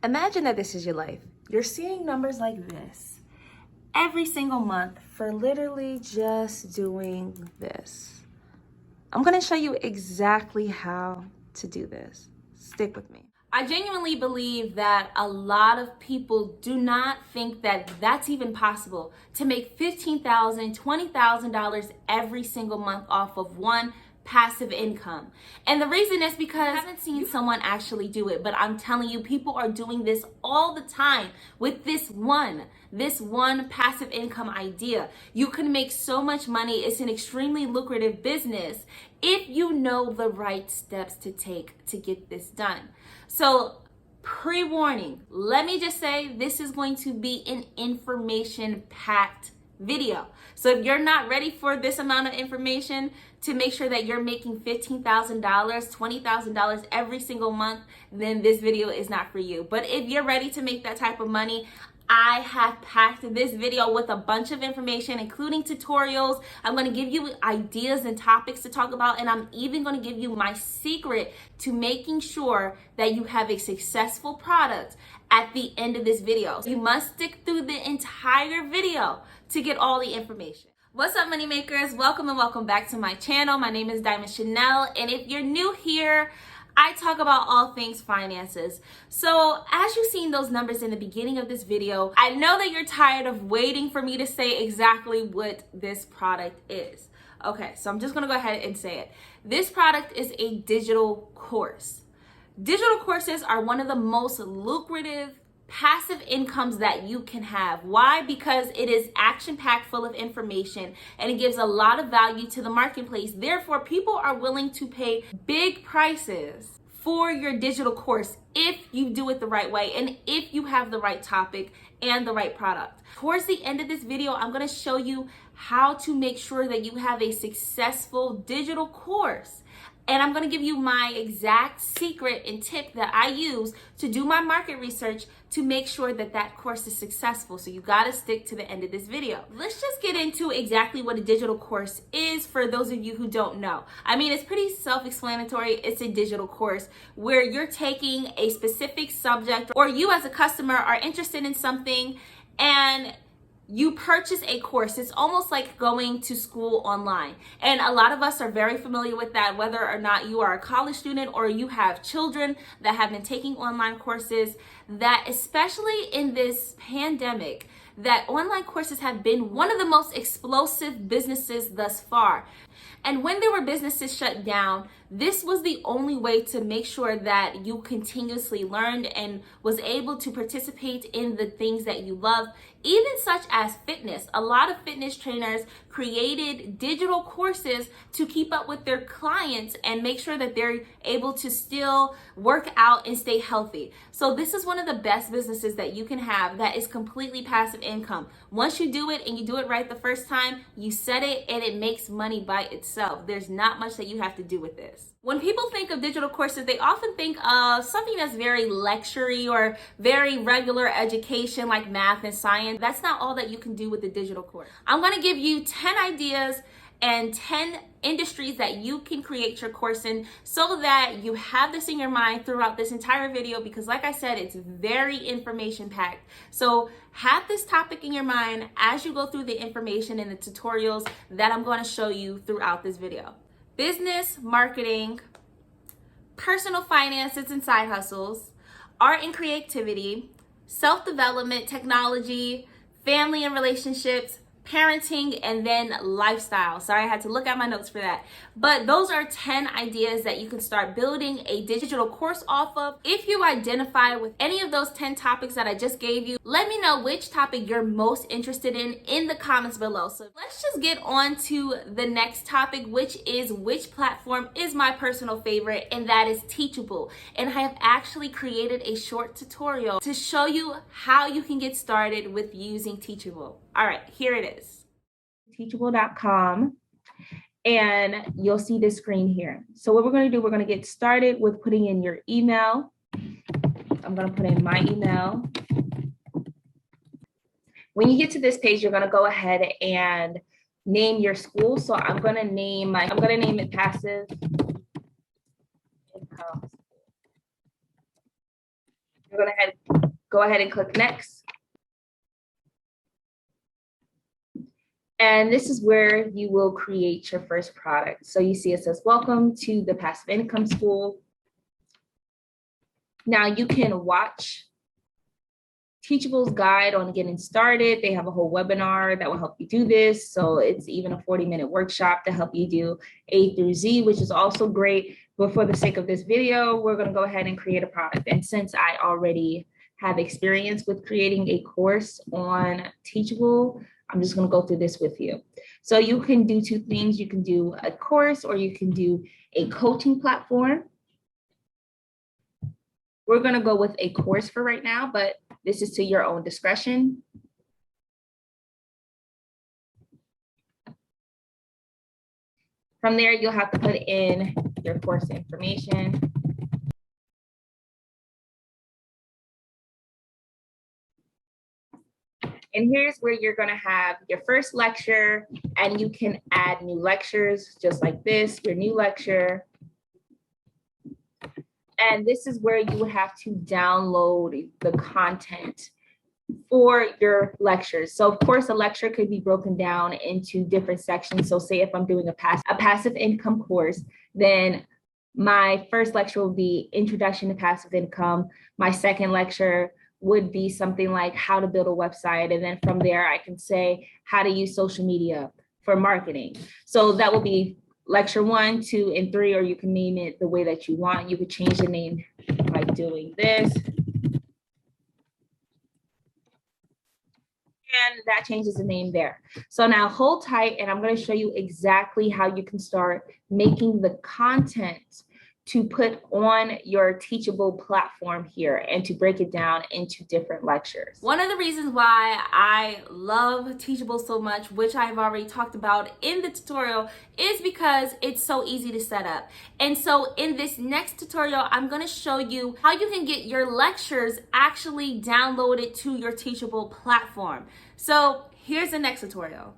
Imagine that this is your life. You're seeing numbers like this every single month for literally just doing this. I'm gonna show you exactly how to do this. Stick with me. I genuinely believe that a lot of people do not think that that's even possible to make $15,000, $20,000 every single month off of one passive income. And the reason is because I haven't seen someone actually do it, but I'm telling you, people are doing this all the time with this one passive income idea. You can make so much money. It's an extremely lucrative business if you know the right steps to take to get this done. So pre-warning, let me just say this is going to be an information-packed video. So if you're not ready for this amount of information to make sure that you're making $15,000, $20,000 every single month, then this video is not for you. But if you're ready to make that type of money, I have packed this video with a bunch of information, including tutorials. I'm going to give you ideas and topics to talk about, and I'm even going to give you my secret to making sure that you have a successful product at the end of this video. You must stick through the entire video to get all the information. What's up, money makers? Welcome and welcome back to my channel. My name is Diamond Chanel, and if you're new here, I talk about all things finances. So as you've seen those numbers in the beginning of this video, I know that you're tired of waiting for me to say exactly what this product is. Okay, so I'm just gonna go ahead and say it. This product is a digital course. Digital courses are one of the most lucrative passive incomes that you can have. Why? Because it is action-packed, full of information, and it gives a lot of value to the marketplace. Therefore, people are willing to pay big prices for your digital course if you do it the right way and if you have the right topic and the right product. Towards the end of this video, I'm going to show you how to make sure that you have a successful digital course. And I'm going to give you my exact secret and tip that I use to do my market research to make sure that that course is successful. So you got to stick to the end of this video. Let's just get into exactly what a digital course is for those of you who don't know. I mean, it's pretty self-explanatory. It's a digital course where you're taking a specific subject, or you as a customer are interested in something and you purchase a course. It's almost like going to school online. And a lot of us are very familiar with that, whether or not you are a college student or you have children that have been taking online courses, that especially in this pandemic, that online courses have been one of the most explosive businesses thus far. And when there were businesses shut down, this was the only way to make sure that you continuously learned and was able to participate in the things that you love, even such as fitness. A lot of fitness trainers created digital courses to keep up with their clients and make sure that they're able to still work out and stay healthy. So this is one of the best businesses that you can have that is completely passive income. Once you do it and you do it right the first time, you set it and it makes money by itself. There's not much that you have to do with this. When people think of digital courses, they often think of something that's very lecture-y or very regular education like math and science. That's not all that you can do with the digital course. I'm going to give you 10 ideas and 10 industries that you can create your course in so that you have this in your mind throughout this entire video, because like I said, it's very information packed. So have this topic in your mind as you go through the information and the tutorials that I'm going to show you throughout this video. Business, marketing, personal finances and side hustles, art and creativity, self-development, technology, family and relationships, parenting, and then lifestyle. Sorry, I had to look at my notes for that. But those are 10 ideas that you can start building a digital course off of. If you identify with any of those 10 topics that I just gave you, let me know which topic you're most interested in the comments below. So let's just get on to the next topic, which is which platform is my personal favorite, and that is Teachable. And I have actually created a short tutorial to show you how you can get started with using Teachable. All right, here it is. Teachable.com, and you'll see this screen here. So what we're going to do, we're going to get started with putting in your email. I'm going to put in my email. When you get to this page, you're going to go ahead and name your school. So I'm going to name it Passive Income. You're going to go ahead and click next. And this is where you will create your first product. So you see it says, welcome to the Passive Income School. Now you can watch Teachable's guide on getting started. They have a whole webinar that will help you do this. So it's even a 40-minute workshop to help you do A through Z, which is also great. But for the sake of this video, we're going to go ahead and create a product. And since I already have experience with creating a course on Teachable, I'm just going to go through this with you. So you can do two things. You can do a course or you can do a coaching platform. We're going to go with a course for right now, but this is to your own discretion. From there, you'll have to put in your course information. And here's where you're going to have your first lecture, and you can add new lectures just like this, your new lecture. And this is where you would have to download the content for your lectures. So of course, a lecture could be broken down into different sections. So say if I'm doing a passive income course, then my first lecture will be Introduction to Passive Income. My second lecture would be something like how to build a website. And then from there, I can say how to use social media for marketing. So that will be lecture 1, 2, and 3, or you can name it the way that you want. You could change the name by doing this. And that changes the name there. So now hold tight, and I'm going to show you exactly how you can start making the content to put on your Teachable platform here and to break it down into different lectures. One of the reasons why I love Teachable so much, which I've already talked about in the tutorial, is because it's so easy to set up. And so in this next tutorial, I'm going to show you how you can get your lectures actually downloaded to your Teachable platform. So here's the next tutorial.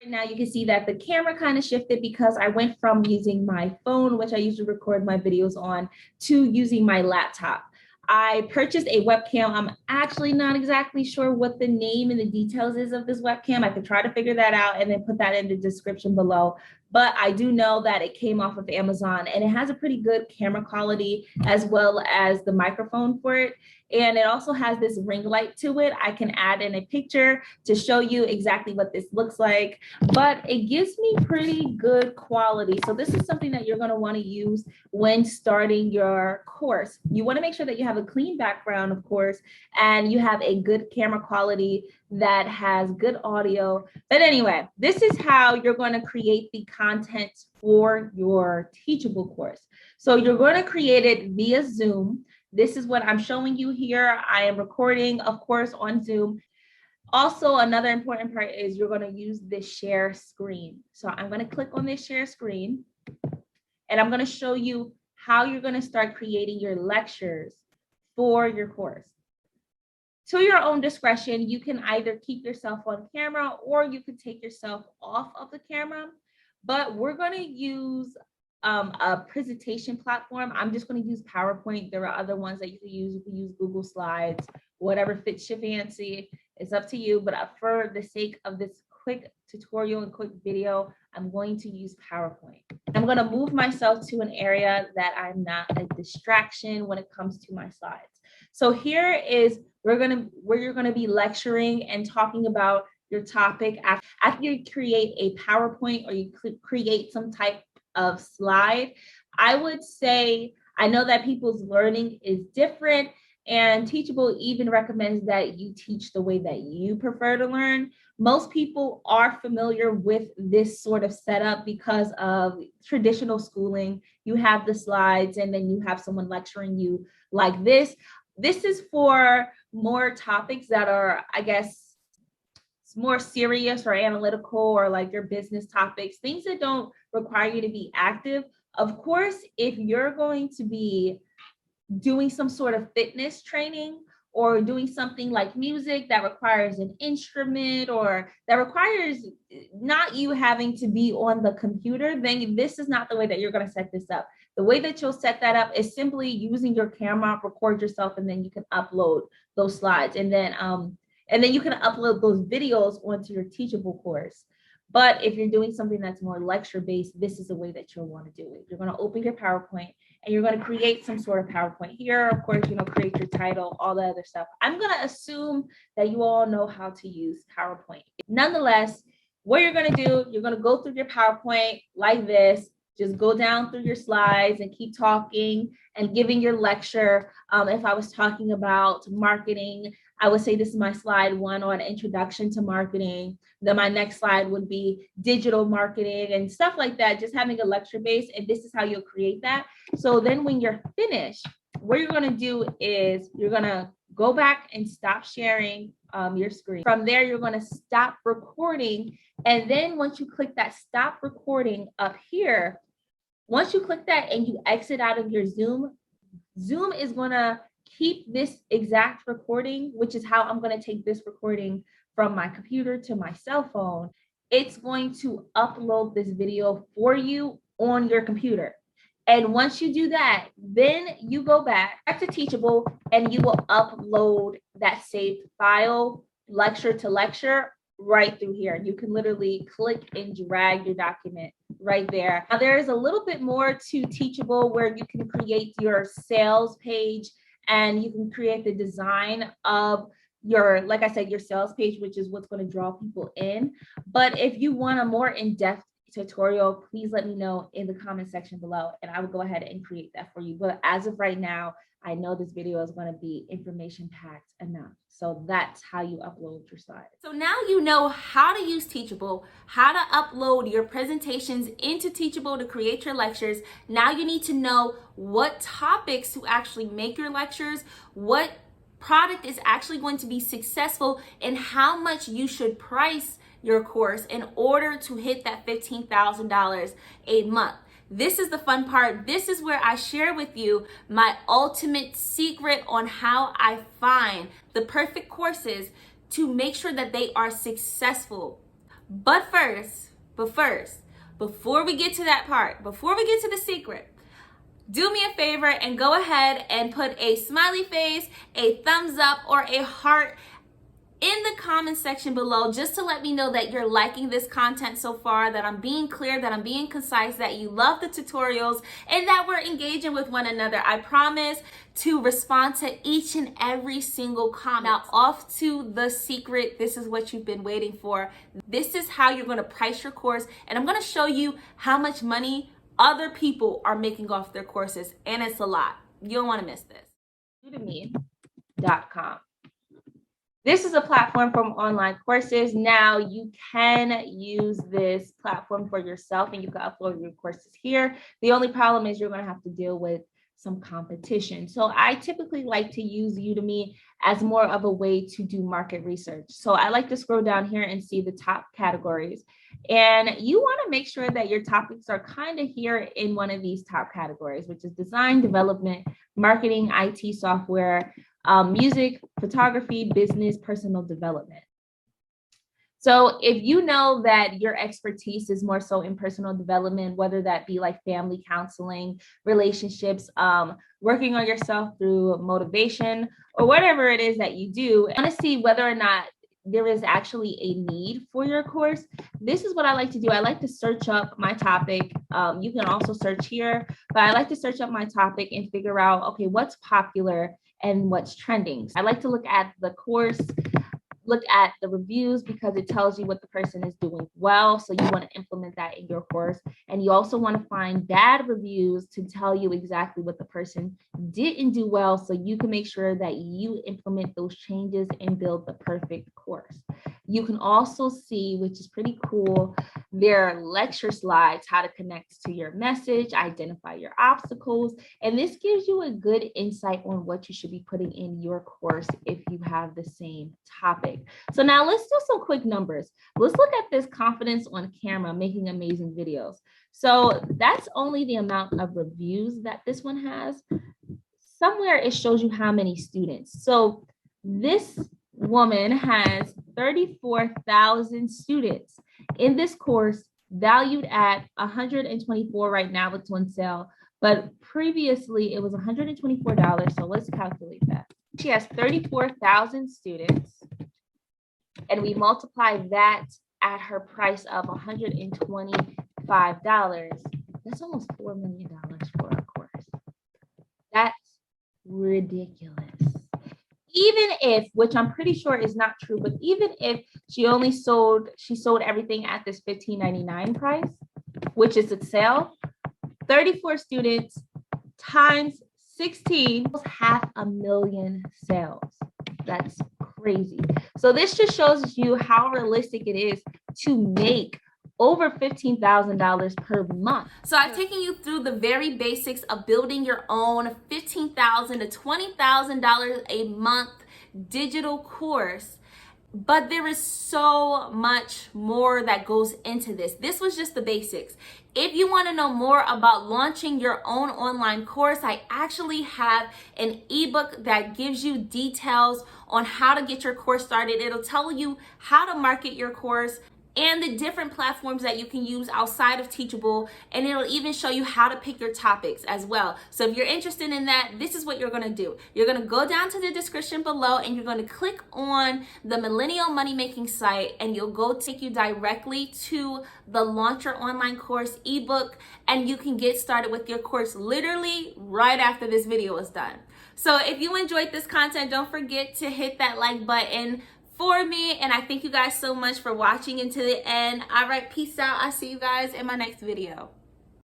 Now you can see that the camera kind of shifted because I went from using my phone, which I usually record my videos on, to using my laptop. I purchased a webcam. I'm actually not exactly sure what the name and the details is of this webcam. I could try to figure that out and then put that in the description below. But I do know that it came off of Amazon and it has a pretty good camera quality as well as the microphone for it. And it also has this ring light to it. I can add in a picture to show you exactly what this looks like, but it gives me pretty good quality. So this is something that you're going to want to use when starting your course. You want to make sure that you have a clean background, of course, and you have a good camera quality that has good audio. But anyway, this is how you're going to create the content for your Teachable course. So you're going to create it via Zoom. This is what I'm showing you here. I am recording, of course, on Zoom. Also, another important part is you're going to use this share screen. So I'm going to click on this share screen, and I'm going to show you how you're going to start creating your lectures for your course. To your own discretion, you can either keep yourself on camera or you can take yourself off of the camera, but we're going to use a presentation platform. I'm just going to use PowerPoint. There are other ones that you can use. You can use Google Slides, whatever fits your fancy. It's up to you, but for the sake of this quick tutorial and quick video, I'm going to use PowerPoint. I'm going to move myself to an area that I'm not a distraction when it comes to my slides. So here is where you're going to be lecturing and talking about your topic. After you create a PowerPoint or you create some type of slide, I would say, I know that people's learning is different, and Teachable even recommends that you teach the way that you prefer to learn. Most people are familiar with this sort of setup because of traditional schooling. You have the slides and then you have someone lecturing you like this. This is for more topics that are, I guess, more serious or analytical, or like your business topics, things that don't require you to be active. Of course, if you're going to be doing some sort of fitness training or doing something like music that requires an instrument or that requires not you having to be on the computer, then this is not the way that you're going to set this up. The way that you'll set that up is simply using your camera, record yourself, and then you can upload those slides. And then you can upload those videos onto your Teachable course. But if you're doing something that's more lecture-based, this is the way that you'll want to do it. You're going to open your PowerPoint and you're going to create some sort of PowerPoint here. Of course, create your title, all the other stuff. I'm going to assume that you all know how to use PowerPoint. Nonetheless, what you're going to do, you're going to go through your PowerPoint like this. Just go down through your slides and keep talking and giving your lecture. If I was talking about marketing, I would say this is my slide 1 on introduction to marketing. Then my next slide would be digital marketing and stuff like that, just having a lecture base. And this is how you'll create that. So then when you're finished, what you're going to do is you're going to go back and stop sharing your screen. From there, you're going to stop recording. And then once you click that stop recording up here, once you click that and you exit out of your Zoom, Zoom is going to keep this exact recording, which is how I'm going to take this recording from my computer to my cell phone. It's going to upload this video for you on your computer. And once you do that, then you go back to Teachable and you will upload that saved file, lecture to lecture, right through here. You can literally click and drag your document right there. Now, there is a little bit more to Teachable where you can create your sales page and you can create the design of your, like I said, your sales page, which is what's going to draw people in. But if you want a more in-depth tutorial, please let me know in the comment section below and I will go ahead and create that for you. But as of right now, I know this video is going to be information packed enough. So that's how you upload your slides. So now you know how to use Teachable, how to upload your presentations into Teachable to create your lectures. Now you need to know what topics to actually make your lectures, what product is actually going to be successful, and how much you should price your course in order to hit that $15,000 a month. This is the fun part. This is where I share with you my ultimate secret on how I find the perfect courses to make sure that they are successful. But first, before we get to that part, before we get to the secret, do me a favor and go ahead and put a smiley face, a thumbs up, or a heart in the comment section below, just to let me know that you're liking this content so far, that I'm being clear, that I'm being concise, that you love the tutorials, and that we're engaging with one another. I promise to respond to each and every single comment. Now, off to the secret. This is what you've been waiting for. This is how you're going to price your course, and I'm going to show you how much money other people are making off their courses, and it's a lot. You don't want to miss this. Udemy.com. This is a platform for online courses. Now you can use this platform for yourself and you can upload your courses here. The only problem is you're going to have to deal with some competition. So I typically like to use Udemy as more of a way to do market research. So I like to scroll down here and see the top categories. And you want to make sure that your topics are kind of here in one of these top categories, which is design, development, marketing, IT software, music, photography, business, personal development. So if you know that your expertise is more so in personal development, whether that be like family counseling, relationships, working on yourself through motivation, or whatever it is that you do, I want to see whether or not there is actually a need for your course. This is what I like to do. I like to search up my topic. You can also search here, but I like to search up my topic and figure out, okay, what's popular and what's trending. I like to look at the course, look at the reviews, because it tells you what the person is doing well. So you want to implement that in your course. And you also want to find bad reviews to tell you exactly what the person didn't do well, so you can make sure that you implement those changes and build the perfect course. You can also see, which is pretty cool, their lecture slides, how to connect to your message, identify your obstacles. And this gives you a good insight on what you should be putting in your course if you have the same topic. So now let's do some quick numbers. Let's look at this confidence on camera, making amazing videos. So that's only the amount of reviews that this one has. Somewhere it shows you how many students. So this woman has 34,000 students in this course, valued at $124 right now. It's on sale, but previously it was $124. So let's calculate that. She has 34,000 students, and we multiply that at her price of $125. That's almost $4 million for a course. That's ridiculous. Even if, which I'm pretty sure is not true, but even if she sold everything at this $15.99 price, which is a sale, 34 students times 16, 500,000 sales. That's crazy. So this just shows you how realistic it is to make over $15,000 per month. So I've taken you through the very basics of building your own $15,000 to $20,000 a month digital course. But there is so much more that goes into this. This was just the basics. If you want to know more about launching your own online course, I actually have an ebook that gives you details on how to get your course started. It'll tell you how to market your course and the different platforms that you can use outside of Teachable, and it'll even show you how to pick your topics as well. So if you're interested in that, this is what you're gonna do. You're gonna go down to the description below and you're gonna click on the Millennial Money Making site, and you'll go take you directly to the Launch Your Online Course ebook, and you can get started with your course literally right after this video is done. So if you enjoyed this content, don't forget to hit that like button for me, and I thank you guys so much for watching until the end. All right, peace out. I'll see you guys in my next video.